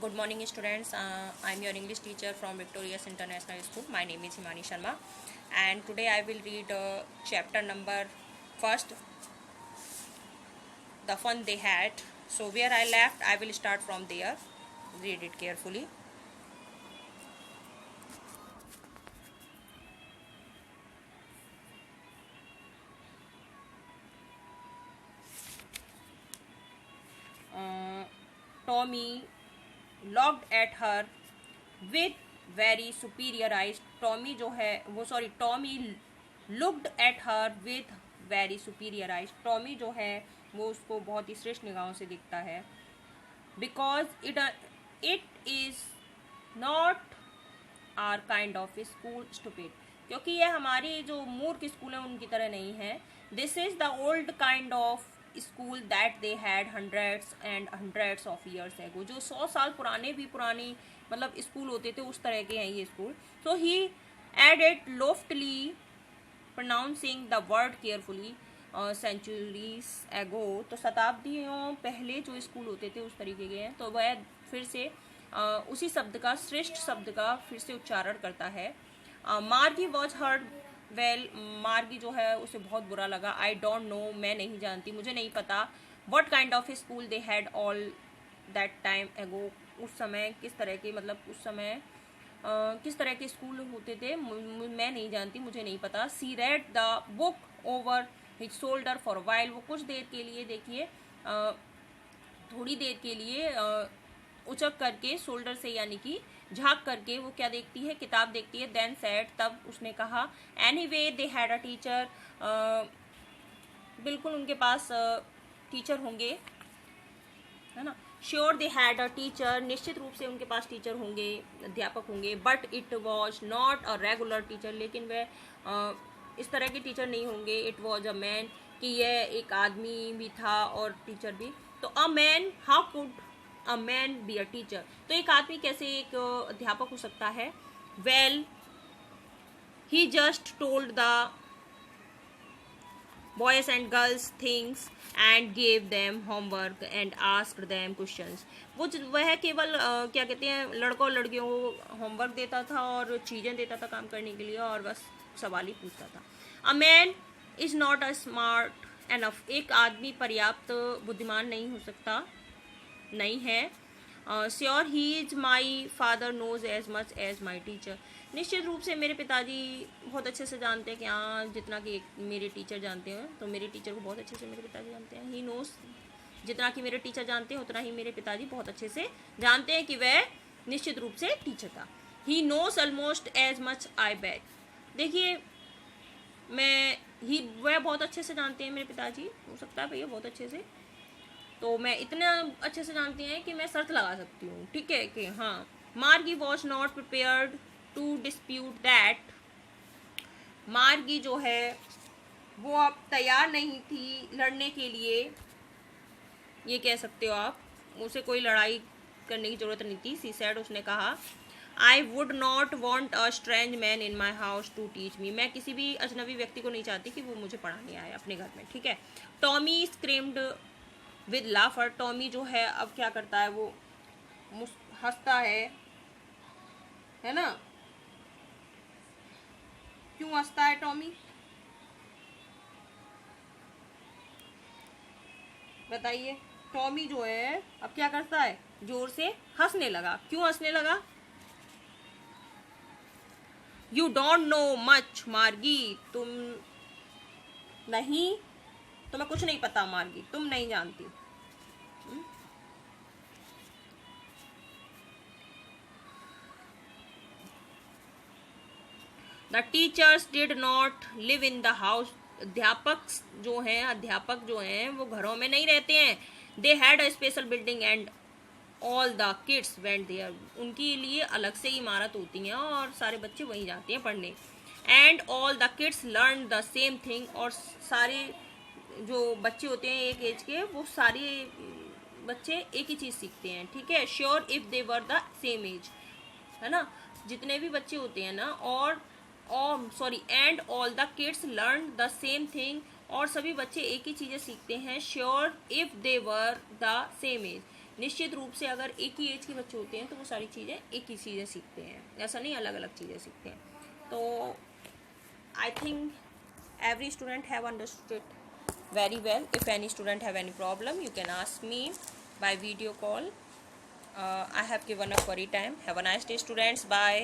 Good morning, students. I'm your English teacher from Victorious International School. My name is Himani Sharma, and today I will read chapter number first, the fun they had. So where I left, I will start from there. Read it carefully. Uh, Tommy looked at her with very superior eyes. Tommy जो है वो sorry Tommy looked at her with very superior eyes. Tommy जो है वो उसको बहुत ही श्रेष्ठ निगाहों से दिखता है. Because it is not our kind of school stupid, क्योंकि ये हमारी जो मूर्ख स्कूल है उनकी तरह नहीं है. This is the old kind of school that they had hundreds and hundreds of years ago. जो 100 साल पुराने भी पुरानी मतलब स्कूल होते थे उस तरह के हैं ये school. So he added loftily pronouncing the word carefully. Centuries ago, तो शताब्दियों पहले जो स्कूल होते थे उस तरीके के हैं. तो वह फिर से उसी शब्द का, श्रेष्ठ शब्द का फिर से उच्चारण करता है. मार्गी वॉज हर्ड वेल. मार्गी जो है उसे बहुत बुरा लगा. आई डोंट नो, मैं नहीं जानती, मुझे नहीं पता. What kind of school they had all that time एगो. उस समय किस तरह के, मतलब उस समय किस तरह के स्कूल होते थे मैं नहीं जानती, मुझे नहीं पता. She read the book over his shoulder for while. वो कुछ देर के लिए, देखिए थोड़ी देर के लिए उचक करके, शोल्डर से यानी कि झाँक करके वो क्या देखती है, किताब देखती है. देन सेड, तब उसने कहा, anyway they had a teacher. बिल्कुल उनके पास टीचर होंगे, है ना. Sure they had a teacher. निश्चित रूप से उनके पास टीचर होंगे, अध्यापक होंगे. But it was not a regular teacher. लेकिन वह इस तरह के टीचर नहीं होंगे. इट वॉज अ मैन, कि यह एक आदमी भी था और टीचर भी. तो a man, how could a man be a teacher. तो एक आदमी कैसे एक अध्यापक हो सकता है. Well he just told the boys and girls things and gave them homework and asked them questions. वह केवल क्या कहते हैं, लड़कों और लड़कियों को होमवर्क देता था और चीज़ें देता था काम करने के लिए, और बस सवाल ही पूछता था. A man is not a smart enough. एक आदमी पर्याप्त बुद्धिमान नहीं हो सकता, नहीं है. Sure he is my father knows as much as my teacher. निश्चित रूप से मेरे पिताजी बहुत अच्छे से जानते हैं कि हाँ, जितना कि मेरे टीचर जानते हैं, तो मेरे टीचर को बहुत अच्छे से मेरे पिताजी जानते हैं. ही नोज, जितना कि मेरे टीचर जानते हैं उतना ही मेरे पिताजी बहुत अच्छे से जानते हैं कि वह निश्चित रूप से टीचर था. He knows almost as much I beg. देखिए मैं ही, वह बहुत अच्छे से जानते हैं मेरे पिताजी, हो सकता है भैया बहुत अच्छे से, तो मैं इतना अच्छे से जानती हैं कि मैं शर्त लगा सकती हूँ, ठीक है, कि हाँ. Margie was not prepared to dispute that. Margie जो है वो अब तैयार नहीं थी लड़ने के लिए, ये कह सकते हो आप. उसे कोई लड़ाई करने की ज़रूरत नहीं थी. सी सैड, उसने कहा, I would not want a strange man in my house to teach me. मैं किसी भी अजनबी व्यक्ति को नहीं चाहती कि वो मुझे पढ़ाने आए अपने घर में, ठीक है. Tommy screamed with लाफर. टॉमी जो है अब क्या करता है, वो हंसता है ना. क्यों हंसता है टॉमी, बताइए. टॉमी जो है अब क्या करता है, जोर से हंसने लगा. क्यों हंसने लगा. यू डोंट नो मच मार्गी. तुम नहीं, तुम्हें कुछ नहीं पता मार्गी, तुम नहीं जानती. The teachers did not live in the house. अध्यापक जो हैं वो घरों में नहीं रहते हैं. They had a special building and all the kids went there. उनके लिए अलग से इमारत होती हैं और सारे बच्चे वहीं जाते हैं पढ़ने. And all the kids learn the same thing. और सारे जो बच्चे होते हैं एक एज के, वो सारे बच्चे एक ही चीज़ सीखते हैं, ठीक है. Sure if they were the same age, है ना. जितने भी बच्चे होते हैं ना, और sorry, and all the kids learn the same thing. और सभी बच्चे एक ही चीज़ें सीखते हैं. Sure if they were the same age, निश्चित रूप से अगर एक ही एज के बच्चे होते हैं तो वो सारी चीज़ें एक ही चीज़ें सीखते हैं, ऐसा नहीं अलग अलग चीज़ें सीखते हैं। तो I think every student have understood very well. If any student have any problem, you can ask me by video call. I have given up for time. Have a nice day, students. Bye.